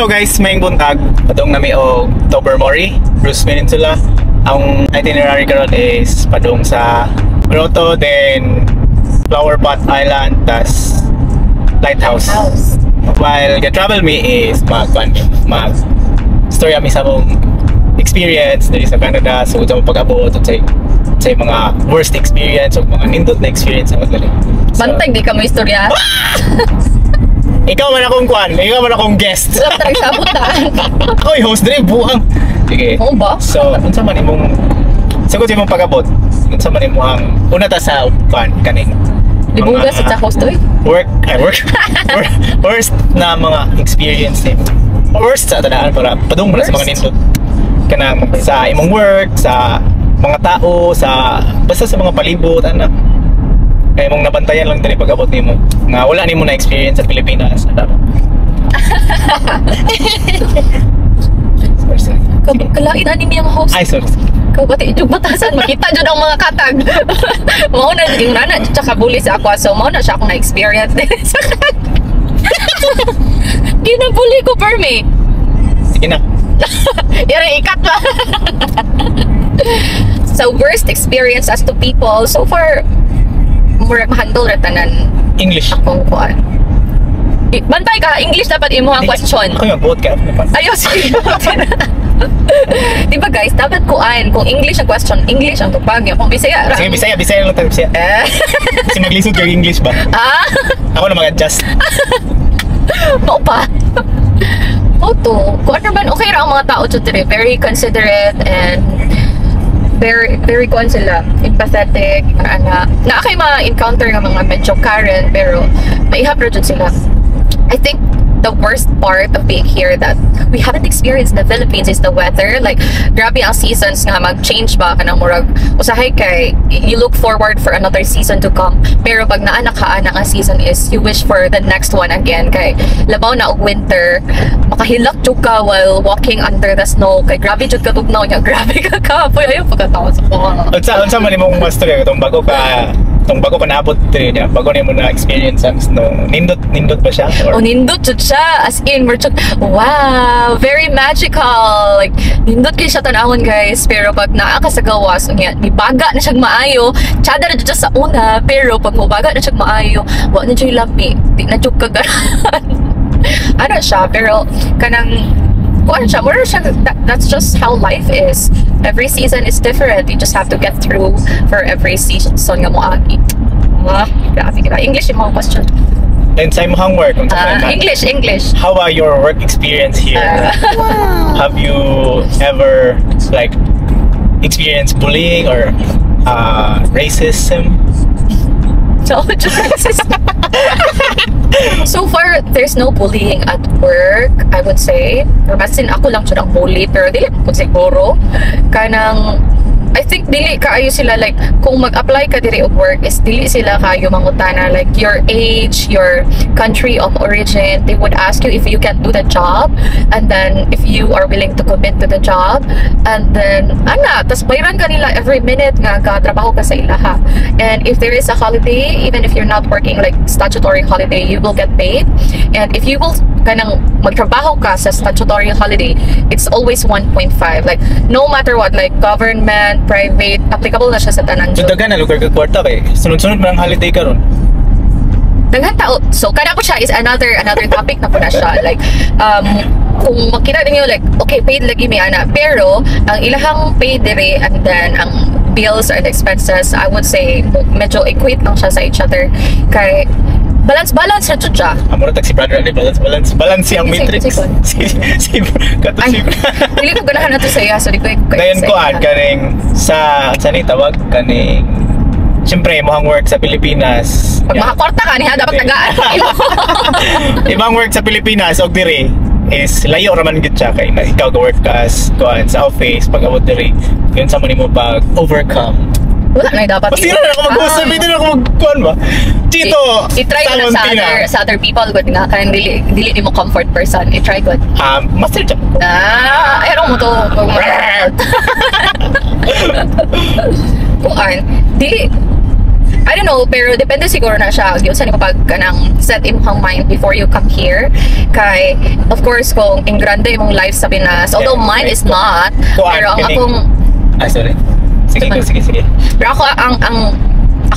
Hello guys, maing buntag. Padung nami og Tobermory, Bruce Peninsula. Ang itinerary karon is padung sa Grotto, then Flower Pot Island, tas Lighthouse. While the travel me is mag story ami sa mong experience diri sa Canada, so sa pag-abot sa mga worst experience o mga nindot na experience sa madali. Bantay di ka mo istorya. Ikaw man akong guest. Wala talagang sabutan. Ako yung host dre, buang. Sige. Oo ba? So, unsa man imong sagot imong pag-abot? Unsa man imong una ta sa kaning Libuga sa host doy. Worst na mga experience nimo. Worst sa tadaan para padung sa mga nindot. Kanang sa imong work, sa mga tao, basta sa mga palibot ana. Kaya mong nabantayan lang dali pag-abot nimo nga wala nimo na experience sa Pilipinas. Kalain ani niya ang host. Ay, sorry. Kabati jud batasan makita jud ang mga katag. Mao na yung nana tsaka bully sa ako, so mao na siya akong na-experience din sa ginabuli ko perme. Sige na. Yara ikat ba? So worst experience as to people so far, murag mahandle ra tanan English. akong kuan. Bantay ka, English dapat imo ang question. Ako yung vote ka. Ayos. Diba guys, dapat kuan kung English ang question, English ang tupag. Kung Bisaya ra. Sige, Bisaya lang tayo. Bisaya. Kasi maglisod ka English ba? Ah? Ako na mag-adjust. Mao pa. Oto, kung ano man, okay ra ang mga tao today. Very considerate and very kuan sila, empathetic, na kay ma-encounter ng mga medyo Karen, pero maihap ra jud sila. I think the worst part of being here that we haven't experienced in the Philippines is the weather. Like, grabe ang seasons nga mag-change ba kanang murag usahay kay you look forward for another season to come, pero pag naa ang season is you wish for the next one again kay labaw na og winter, makahilak jud ka while walking under the snow kay grabe jud ka tugnaw niya, grabe ka kapoy ayo pagkatawa sa ko. Unsa man imong master itong bago ka naabot diri niya, bago nimo na experience ang snow. Nindot ba siya? Oh, nindot jud siya, as in we're just, wow, very magical. Like nindot kay siya tanahon guys, pero pag naa ka sa gawas unya nibaga na siya maayo, tsada na jud siya sa una, pero pag mubaga na siya maayo, wa na jud lampi, di na jud kagaran. Ano siya, pero kanang kuan siya, more siya, that's just how life is. Every season is different. You just have to get through for every season nga mo agi. Grabe ka. English yung mga question. And sa imong work, English. How about your work experience here? Have you ever like experienced bullying or racism? So, so far, there's no bullying at work, I would say. Or masin ako lang siya ng bully, pero dili ko siguro. Kanang, I think dili kaayo sila, like, kung mag-apply ka diri of work, is dili sila kayo mangutana, like, your age, your country of origin. They would ask you if you can do the job, and then if you are willing to commit to the job, and then, tas bayaran ka nila every minute nga trabaho ka sa ilaha. And if there is a holiday, even if you're not working like statutory holiday, you will get paid. And if you will kanang magtrabaho ka sa statutory holiday, it's always 1.5. Like, no matter what, like government, private, applicable na siya sa tanan. So, dagan na lugar ka kwarta kay sunod-sunod man ang holiday karon. Daghan tao. So, kada po siya is another topic na po na siya. Like, kung makita niyo like, okay, paid lagi may ana. Pero, ang ilahang paid dire and then ang bills and expenses, I would say, medyo equate lang siya sa each other. Kay, balance na siya. Amo ra si brother ni balance siyang matrix. Dili ko ganahan na to sa iya, so di ko dayon ko kaning sa ni tawag kaning siyempre mohang work sa Pilipinas. Pag makakwarta ka niya dapat tagaan. Ibang work sa Pilipinas og diri is layo ra man gid siya kay ikaw go work ka sa office pag abot diri yun sa mo pag overcome. Wala na dapat. Masira na ako mag-usap, hindi na ako mag-kuhan ba? Dito, i-try ko na sa other people, good nga, kaya dili mo comfort person, i-try good. Master job. Ayun mo to. Kuan, dili, I don't know, pero depende siguro na siya yun sa pag kanang set imong mind before you come here. Kay of course kung ingrande imong life sa Pinas, although mine is not, pero ang akong sorry. Sige. Pero ako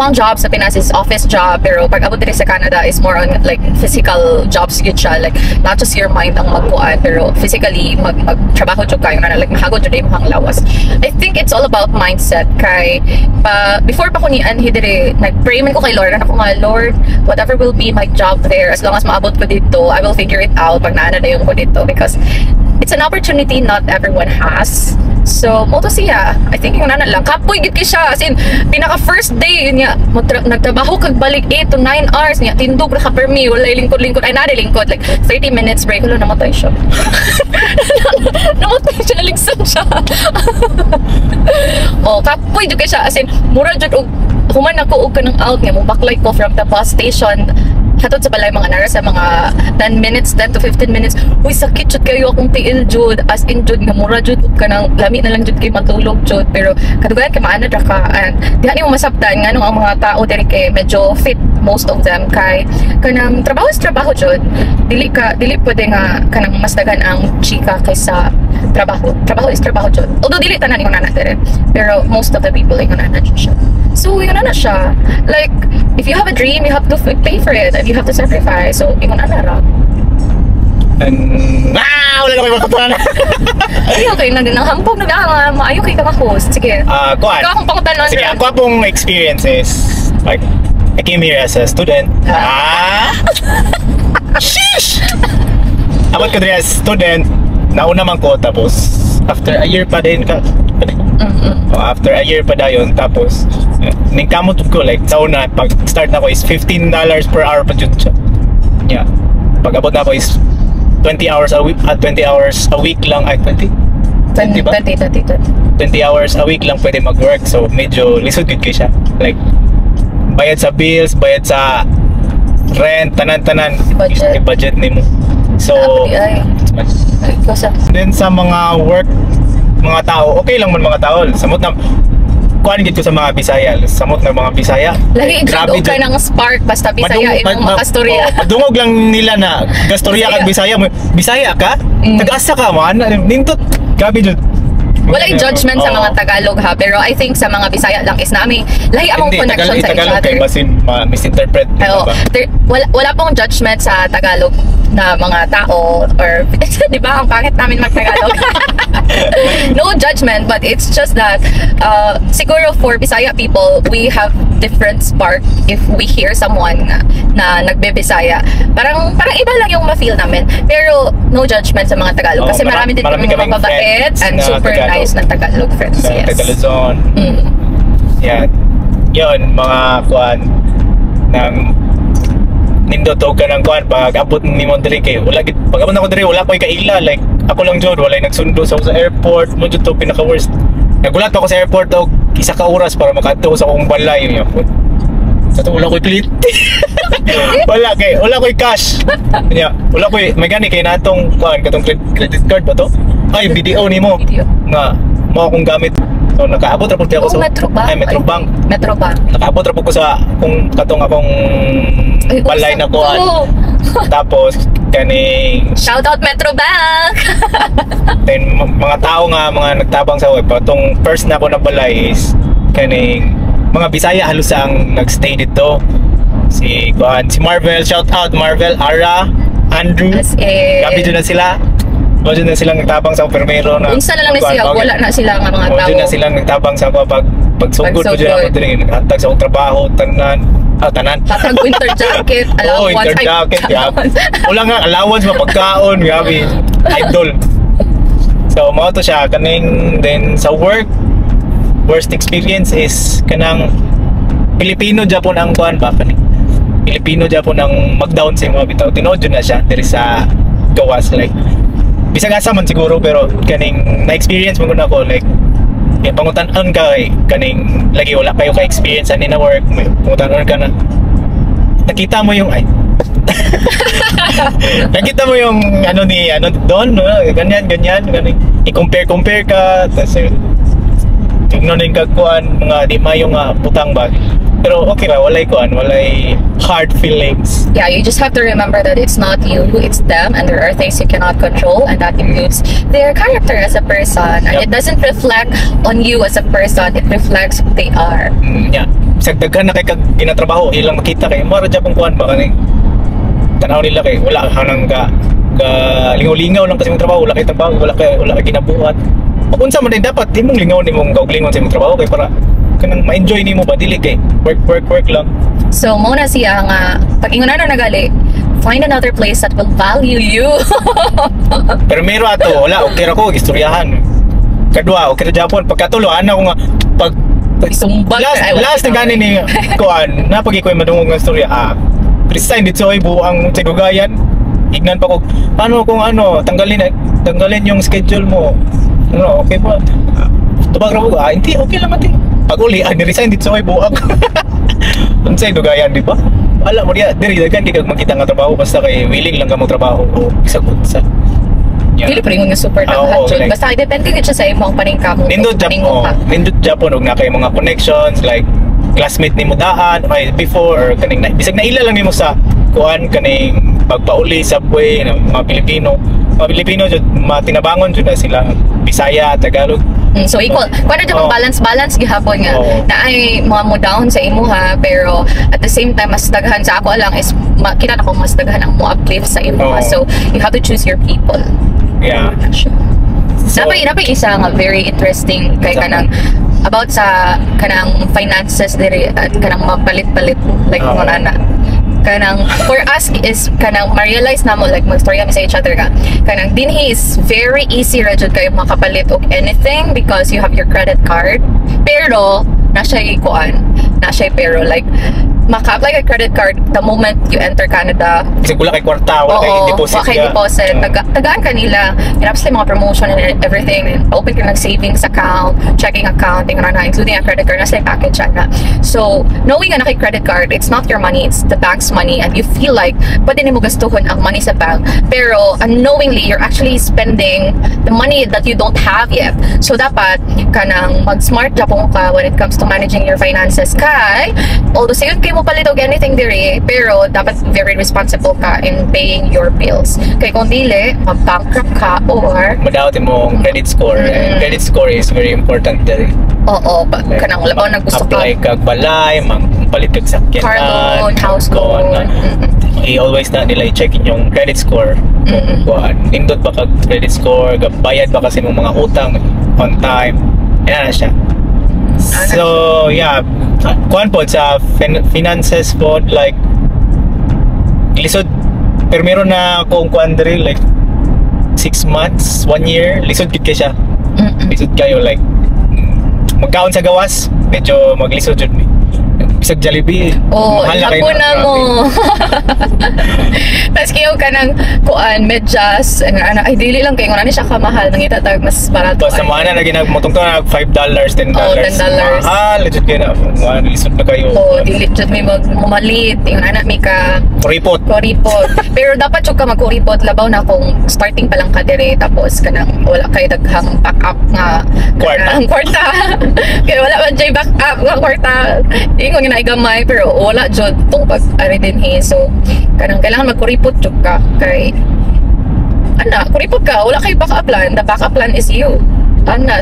ang job sa Pinas is office job, pero pag abot dito sa Canada is more on like physical jobs yun siya, like not just your mind ang magkuan, pero physically magtrabaho jud kayo na like mahagod jud imong lawas. I think it's all about mindset. Kay before pa ko ni anhi dire nag-pray man ko kay Lord, ako nga Lord, whatever will be my job there, as long as maabot ko dito, I will figure it out pag naana na yung ko dito, because it's an opportunity not everyone has. So, mo to siya. I think yung nana lang. Kapoy gid siya. As in, pinaka first day, yun niya, nagtrabaho kag balik 8 to 9 hours niya. Tindog ra ka per me. Walay lingkod-lingkod. Ay, nari lingkod. Like, 30 minutes break. Wala, namatay siya. Namatay siya. Naligsan siya. Oh, kapoy gid siya. As in, mura jud og human ako og kanang out nga mo backlight ko from the bus station hatod sa balay mga nara sa mga 10 minutes, 10 to 15 minutes. Uy, sakit jud kayo akong tiil jud. As in jud nga mura jud kanang lami na lang jud kay matulog jud. Pero kadugayan kay maanad ra ka, and diha nimo masabtan nganong ang mga tao diri kay medyo fit, most of them, kay kanang trabaho is trabaho jud. Dili pwede nga kanang mas dagan ang chika kaysa trabaho. Trabaho is trabaho jud. Although dili tanan ingon na dire, pero most of the people ingon na jud siya. So yun na siya. Like, if you have a dream, you have to pay for it and you have to sacrifice. So ingon na ra. And wala na kayo makatunan. Okay na din ang hampog na maayo kay kang host. Sige. Kuan. Ikaw akong pangutanon. Sige, ako pong experience is like I came here as a student. Sheesh! Abot ko din as student, nauna man ko, tapos after a year pa din ka. After a year pa dayon, tapos nagkamot ko like sa una, pag start na ko is $15 per hour pa jud siya. Yeah. Pag abot na ko is 20 hours a week, 20 hours a week lang, ay 20 ba? 20 hours a week lang pwede mag-work, so medyo lisod yun kayo siya. Like, bayad sa bills, bayad sa rent, tanan-tanan, i-budget nimo. So, then sa mga work, mga tao, okay lang man mga tao. Samot na, kuhaan gid ko sa mga Bisaya, samot na mga Bisaya. Lagi grabe ka ng spark basta Bisaya imong makastorya. Padungog lang nila na gastorya kag Bisaya. Bisaya ka? Nag-asa ka man. Nindot. Grabe jud. Walay judgment sa mga Tagalog ha, pero I think sa mga Bisaya lang is nami lahi among connection sa each other. Kay basin misinterpret. Wala pong judgment sa Tagalog na mga tao, or di ba ang pangit namin mag-Tagalog. No judgment, but it's just that siguro for Bisaya people, we have different spark if we hear someone na nagbe-Bisaya. Parang iba lang yung ma-feel namin. Pero no judgment sa mga Tagalog kasi marami din mga mababait and super nice na Tagalog friends. Yes. Tagalog. Yan. Yun, mga kuan ng nindoto ka ng kuan pag abot ni mo diri kay wala gid pag abot ako diri wala koy kaila, like ako lang jud wala nagsundo sa airport mo jud to pinaka worst. Nagulat ako sa airport og isa ka oras para makadto sa akong balay niya. Sa to wala koy plate. wala koy cash. Nya, wala koy may gani kay natong kuan katong credit card ba to? Ay BDO nimo nga mo akong gamit. So nakaabot ra pud ako sa Metrobank. Nakaabot ra pud ko sa kung katong akong balay na kuan. Tapos kaning shout out Metrobank. Then mga tao nga mga nagtabang sa web patong first na ko na balay is kaning mga Bisaya halos ang nagstay dito. Si Marvel, shout out Marvel, Ara, Andrew. Gabi dyan na sila. Medyo na silang nagtabang sa permero na. Unsa na lang na siya, wala na sila nga mga tao. Medyo na silang nagtabang sa pagsugod mo dyan ako din. Naghatag sa akong trabaho, tanan. Tatag winter jacket, allowance. Oo, winter jacket. Wala nga, allowance, mapagkaon, gabi. Idol. So, mga to siya. Kaning, then sa work, worst experience is kanang Pilipino Japon ang kuhan ba? Pilipino Japon ang mag-down sa mga bitaw. Tinood na siya. There is a gawas like bisag asa man siguro, pero kaning na-experience mo na ko like pangutan-an ka kaning lagi wala kayo ka-experience ani na work, pangutan-an ka na nakita mo yung nakita mo yung doon ganyan ganing i-compare ka tapos tignan din kagkuan mga di mayo nga putang ba Pero okay ra, walay hard feelings. Yeah, you just have to remember that it's not you, it's them, and there are things you cannot control, and that includes their character as a person. And Yep. it doesn't reflect on you as a person, it reflects who they are. Yeah. Bisag daghan na kay kag ginatrabaho, ilang makita kay mara jud pong kuan ba kaning tanaw nila kay wala hanang ka lingaw-lingaw lang kasi mong trabaho, wala kay trabaho, wala kay ginabuhat. Ug unsa man din dapat imong lingaw nimong kauglingon sa imong trabaho kay para kanang ma-enjoy nimo ba dili kay work lang. So, muna siya nga, pag ingunan na nagali, find another place that will value you. Pero mero ato wala okay ra ko istoryahan. Kadua okay ra Japon pagkatulo ana ko nga pag Sumbag. last na gani ni kuan napagi ko madungog nga istorya resign dito ay buang tigugayan ignan pa ko paano kung tanggalin yung schedule mo okay ba tubag ra ko hindi okay lang mati pag uli ni-resign dito ay buang unsay dugayan di ba wala mo diya diri dagan kay kag makita nga trabaho basta kay willing lang ka mo trabaho o isag unsa. Dili pa rin nga super Oo, naghatchon. like- Basta depende din siya sa imong paningkamot. Nindot Japon og na kay mga connections like classmate nimo daan ay before or kaning bisag naila lang nimo sa kuan kaning pagpauli subway ng mga Pilipino jud matinabangon jud na sila Bisaya, Tagalog. So equal. Kuwala dyan Oo. balance gihapon nga. Oo. Na ay mga mo down sa imo ha, pero at the same time mas daghan sa ako lang is kita na ko mas daghan ang mo uplift sa imo ha. Oo. So you have to choose your people. Yeah. So, Napay isa nga very interesting kay Sa- kanang about sa kanang finances diri at kanang mapalit-palit like Oo. mga ana. Kanang for us is kanang ma-realize namo like magstorya mi sa each other ka. Kanang dinhi is very easy ra jud kayo makapalit og anything because you have your credit card. Pero na siya kuan, na siya pero like maka-apply ka credit card the moment you enter Canada. bisag wala kay kwarta, wala kay deposit. wala kay ka. deposit. Tagaan ka nila. Hirap sila mga promotion and everything. And open ka ng savings account, checking account, tingnan na, including a credit card, nasa yung package yan na. So, knowing na kay credit card, it's not your money, it's the bank's money. And you feel like, pwede mo gastuhin ang money sa bank. Pero, unknowingly, you're actually spending the money that you don't have yet. So, dapat ka nang mag-smart Japon ka when it comes to managing your finances. Kay, although sa'yo kayo mo palit og anything diri, pero dapat very responsible ka in paying your bills. Kay kung dili, mag-bankrupt ka or Madawat imong credit score. And credit score is very important diri. kanang labaw na gusto ka. apply kag balay, magpalit kag sakyanan, Car loan, house kuan loan. na. I-always na nila i-check yung credit score. Kuan, nindot ba kag credit score, bayad ba kasi mong mga utang on time. Yan na siya. So, yeah, kuan po sa finances po like lisod pero meron na akong kuan diri like 6 months, 1 year, lisod gid kay siya. Lisod kayo like magkaon sa gawas, medyo maglisod jud mi. Bisag Jollibee, mahal na kayo. hapon na mo. Tapos kayo ka ng kuan, medyas, ay dili lang kayo, nga na siya kamahal, nangita tag mas barato. Basta mga na ginagmutong to na $5, $10. $10. Mahal, legit kayo na. Mga lisod na kayo. Dili jud may mamalit, yung anak may ka Report. kuripot. Pero dapat yung ka magkuripot, labaw na kung starting pa lang ka dire, tapos ka nang wala kayo daghang backup nga Kwarta. ang kwarta. Kaya wala man jay backup nga kwarta. Ingon nga gamay pero wala jud tong pag ari din so kanang kailangan magkuripot jud ka kay kuripot ka, wala kay backup plan. The backup plan is you.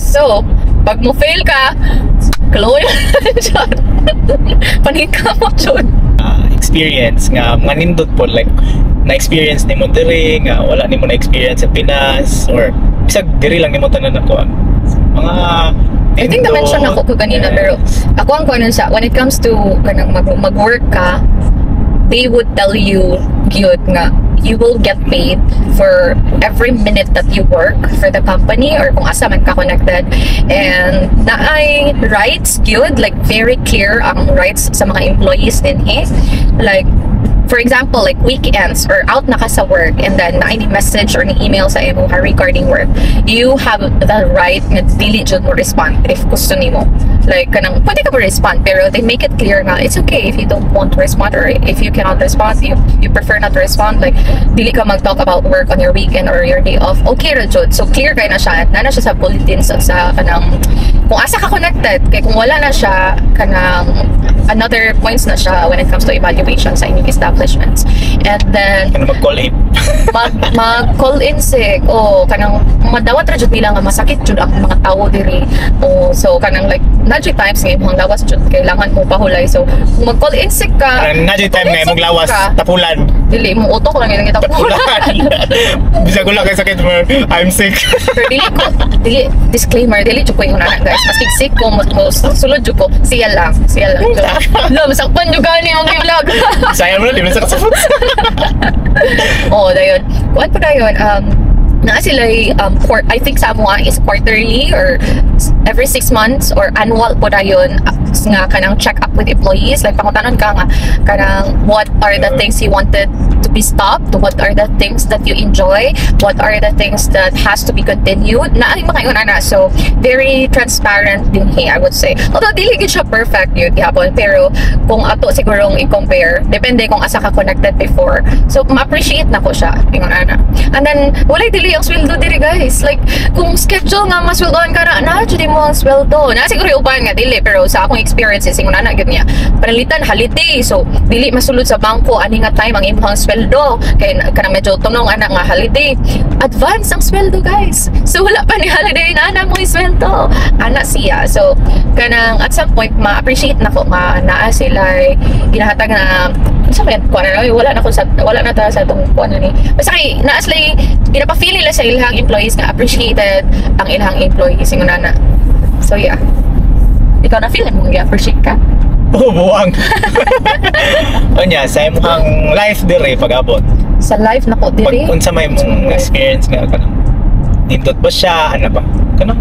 So pag mo fail ka, Chloe jud. Panika mo jud. Experience nga mga nindot po like na-experience nimo diri nga wala nimo na-experience sa Pinas or bisag diri lang nimo tanan ako mga I think na-mention ako ko kanina, pero ako ang kuwanan sa, when it comes to kanang mag-work ka, they would tell you gyud nga you will get paid for every minute that you work for the company or kung asa man ka connected, and naay rights gyud, like very clear ang rights sa mga employees din like for example, like weekends or out na ka sa work and then na any message or ni email sa imo regarding work, you have the right nga dili jud mo respond if gusto nimo. Like kanang pwede ka mo respond pero they make it clear nga it's okay if you don't want to respond or if you cannot respond, you prefer not to respond, like dili ka mag-talk about work on your weekend or your day off. Okay ra jud. So clear kay na siya. Na siya sa bulletins at sa kanang kung asa ka connected kay kung wala na siya kanang another points na siya when it comes to evaluation sa inyong establishments. And then mag-call in. mag-call in sick o kanang madawat ra jud nila nga masakit jud ang mga tawo diri. O so kanang like nadyo times nga imong lawas jud kailangan mo pahulay. So kung mag-call in sick ka, nadyo time nga imong lawas tapulan. Dili mo utok lang yung tapulan. Bisa ko lang kay sakit mo. I'm sick. Pero dili disclaimer, dili jud ko yung nana guys. Maski sick ko mo sulod jud ko. Siya lang. Lo, masakpan jud gani ang vlog. Sayang mo, di mo sakit. Oh, dayon. Kuan pa dayon, naa sila I think sa mga is quarterly or every 6 months or annual po dayon nga kanang check up with employees, like pangutanon ka nga kanang what are the things you wanted to be stopped, what are the things that you enjoy, what are the things that has to be continued na ang mga na. So very transparent din I would say, although dili gid siya perfect yun gihapon, pero kung ato sigurong i-compare depende kung asa ka connected before, so ma-appreciate na ko siya ingon ana. And then walay dili ang sweldo diri guys, like kung schedule nga masweldoan ka na jud mo ang sweldo na siguro uban nga dili, pero sa akong experiences ingon ana gyud niya panalitan holiday, so dili masulod sa bangko ani nga time ang imong sweldo kay kanang medyo tunong ana nga holiday advance ang sweldo guys, so wala pa ni holiday na ana mo sweldo ana siya. So kanang at some point ma-appreciate na ko nga naa sila ginahatag na sa kaya kuan na wala na ta sa tong kuan ni basta kay naa sila ginapa-feel nila sa ilang employees nga appreciated ang ilang employees ingon ana. So yeah, ikaw na feel mo i-appreciate ka? Oh, buwang. Onya, sa imong life dire pag-abot. Sa life nako dire. Pag unsa may mong experience nga kanang nindot ba siya ano ba? Kanang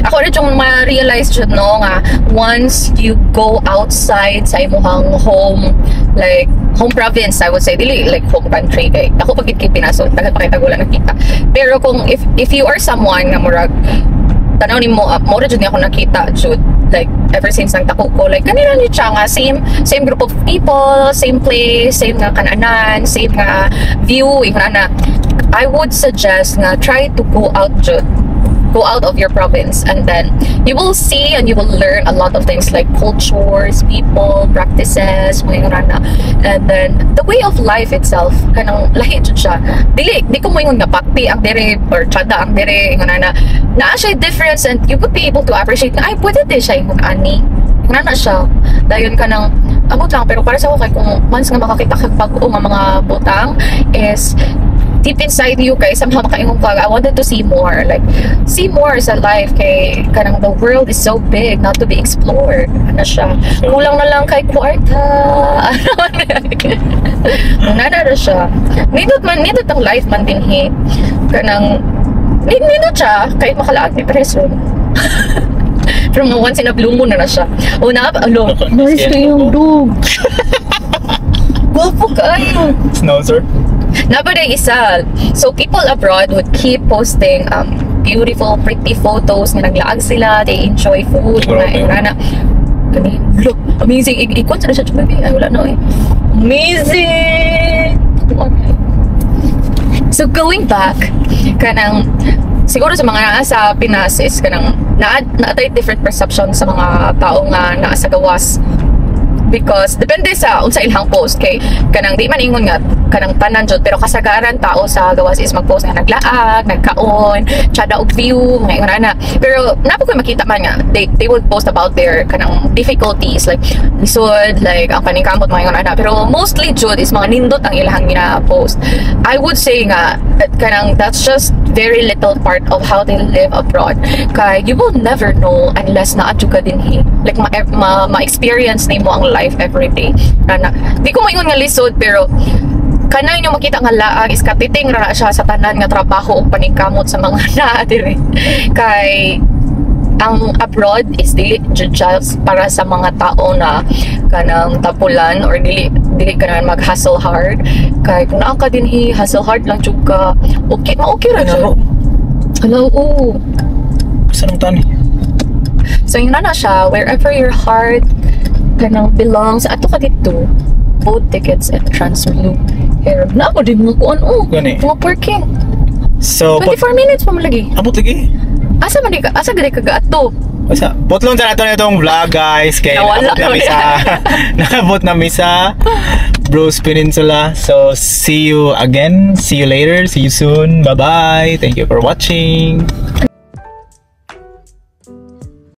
ako rin yung ma-realize jud no nga once you go outside sa imong home, like home province I would say, dili like home country kay ako pag kay Pinaso tagal pa kay tagulan nakita, pero kung if you are someone nga murag tanaw ni mo mo ra jud ni ako nakita jud like ever since nang tako ko like kanila ni siya nga same group of people, same place, same nga kananan, same nga view ingon na. I would suggest nga try to go out jud, go out of your province, and then you will see and you will learn a lot of things like cultures, people, practices, mga na. And then the way of life itself kanang lahi jud siya, di ko mo ingon nga pakti ang dire or tsada ang dire ingon na siya difference, and you would be able to appreciate nga ay pwede din siya ingon ani na siya dayon kanang abot lang. Pero para sa ako kay kung once nga makakita kag bag-o nga mga butang is deep inside you kay somehow makaingon ka I wanted to see more, like see more sa life kay kanang the world is so big not to be explored ana siya. Kulang na lang kay kwarta nana na siya. Nindot ang life man din kanang nindot siya kay makalaag ni preso. From once in a blue moon na siya. O na, alo, nice na yung dog. Guwapo kayo. snowzer. Nabaday isa. So people abroad would keep posting beautiful, pretty photos na naglaag sila, they enjoy food, na look, amazing. Ikot sa na siya, ay wala na eh. Amazing! So going back, kanang siguro sa mga naa sa Pinas is kanang naatay different perception sa mga tao nga naa sa gawas, because depende sa unsa ilang post kay kanang di man ingon nga kanang tanan jud, pero kasagaran tao sa gawas is magpost nga naglaag, nagkaon, tsada og view, mga ingon ana. Pero napo ko makita man nga they would post about their kanang difficulties like lisod, like ang paningkamot, mga ingon ana. Pero mostly jud is mga nindot ang ilang gina-post. I would say nga kanang that's just very little part of how they live abroad, kay you will never know unless naadyo ka din like ma-experience nimo ang life every day. Ana, di ko moingon nga lisod, pero kanay nyo makita nga laag is katiting ra siya sa tanan nga trabaho o paningkamot sa mga naa dire. Kay ang abroad is dili just para sa mga tao na kanang tapulan or dili dili ka na mag-hustle hard. Kay kung naa ka din hustle hard lang jud ka, okay ra Ano? jud. Hello, oo. Saan ang tani? So yun na siya, wherever your heart kanang belongs, ato ka dito. Both tickets and Transblue. Here, na ako din mga kuan, Gani. mga parking. So, 24 minutes pa mo lagi. abot lagi. Asa gadi ka gaato? Basta, putlong sa nato na itong vlog, guys. Kaya Nawala naabot namin sa, naabot namin sa Bruce Peninsula. So, see you again. See you later. See you soon. Bye-bye. Thank you for watching.